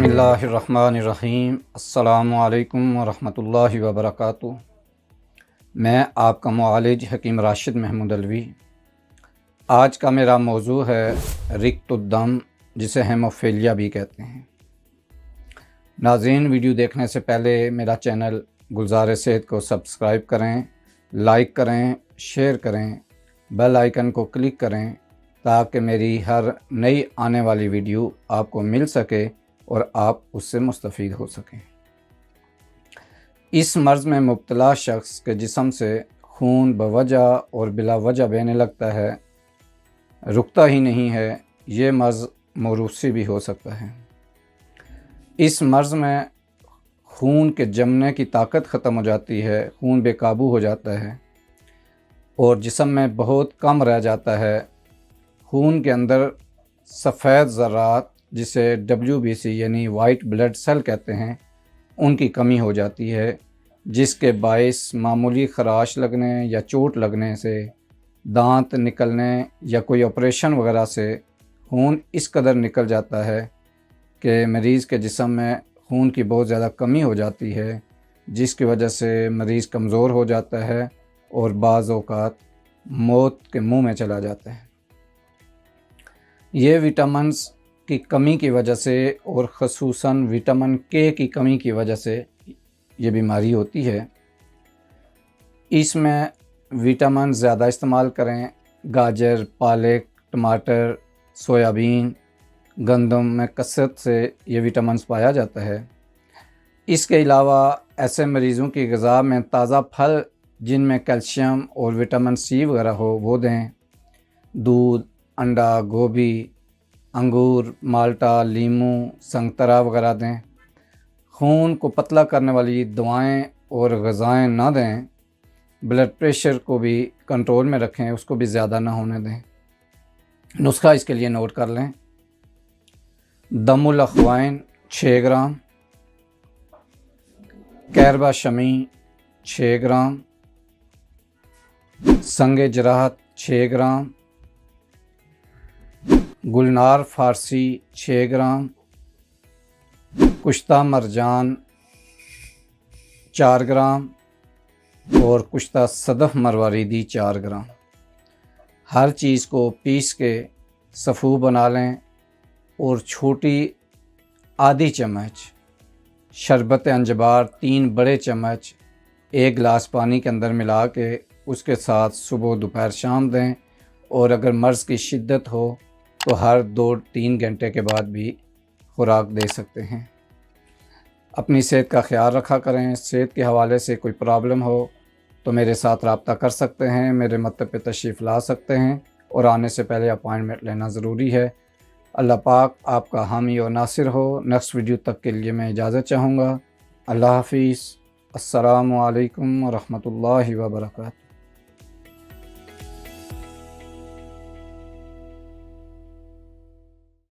اللہ الرحمن الرحیم۔ السلام علیکم ورحمۃ اللہ وبرکاتہ۔ میں آپ کا معالج حکیم راشد محمود علوی۔ آج کا میرا موضوع ہے رکت الدم، جسے ہیموفیلیا بھی کہتے ہیں۔ ناظرین، ویڈیو دیکھنے سے پہلے میرا چینل گلزار صحت کو سبسکرائب کریں، لائک کریں، شیئر کریں، بیل آئیکن کو کلک کریں تاکہ میری ہر نئی آنے والی ویڈیو آپ کو مل سکے اور آپ اس سے مستفید ہو سکیں۔ اس مرض میں مبتلا شخص کے جسم سے خون بوجہ اور بلا وجہ بہنے لگتا ہے، رکتا ہی نہیں ہے۔ یہ مرض موروثی بھی ہو سکتا ہے۔ اس مرض میں خون کے جمنے کی طاقت ختم ہو جاتی ہے، خون بے قابو ہو جاتا ہے اور جسم میں بہت کم رہ جاتا ہے۔ خون کے اندر سفید ذرات، جسے WBC یعنی وائٹ بلڈ سیل کہتے ہیں، ان کی کمی ہو جاتی ہے، جس کے باعث معمولی خراش لگنے یا چوٹ لگنے سے، دانت نکلنے یا کوئی آپریشن وغیرہ سے خون اس قدر نکل جاتا ہے کہ مریض کے جسم میں خون کی بہت زیادہ کمی ہو جاتی ہے، جس کی وجہ سے مریض کمزور ہو جاتا ہے اور بعض اوقات موت کے منہ میں چلا جاتا ہے۔ یہ وٹامنز کی کمی کی وجہ سے اور خصوصاً وٹامن کے کی کمی کی وجہ سے یہ بیماری ہوتی ہے۔ اس میں وٹامن زیادہ استعمال کریں۔ گاجر، پالک، ٹماٹر، سویابین، گندم میں کثرت سے یہ وٹامنز پایا جاتا ہے۔ اس کے علاوہ ایسے مریضوں کی غذا میں تازہ پھل جن میں کیلشیم اور وٹامن C وغیرہ ہو وہ دیں۔ دودھ، انڈا، گوبھی، انگور، مالٹا، لیموں، سنگترا وغیرہ دیں۔ خون کو پتلا کرنے والی دوائیں اور غذائیں نہ دیں۔ بلڈ پریشر کو بھی کنٹرول میں رکھیں، اس کو بھی زیادہ نہ ہونے دیں۔ نسخہ اس کے لیے نوٹ کر لیں۔ دم الاخوین 6 گرام، کہربا شمی 6 گرام، سنگ جراحت 6 گرام، گلنار فارسی 6 گرام، کشتہ مرجان 4 گرام اور کشتہ صدف مرواریدی 4 گرام۔ ہر چیز کو پیس کے صفو بنا لیں اور چھوٹی آدھی چمچ شربت انجبار 3 بڑے چمچ 1 گلاس پانی کے اندر ملا کے اس کے ساتھ صبح دوپہر شام دیں، اور اگر مرض کی شدت ہو تو ہر 2-3 گھنٹے کے بعد بھی خوراک دے سکتے ہیں۔ اپنی صحت کا خیال رکھا کریں۔ صحت کے حوالے سے کوئی پرابلم ہو تو میرے ساتھ رابطہ کر سکتے ہیں، میرے مکتب پہ تشریف لا سکتے ہیں، اور آنے سے پہلے اپائنٹمنٹ لینا ضروری ہے۔ اللہ پاک آپ کا حامی و ناصر ہو۔ نیکسٹ ویڈیو تک کے لیے میں اجازت چاہوں گا۔ اللہ حافظ۔ السلام علیکم ورحمۃ اللہ وبرکاتہ۔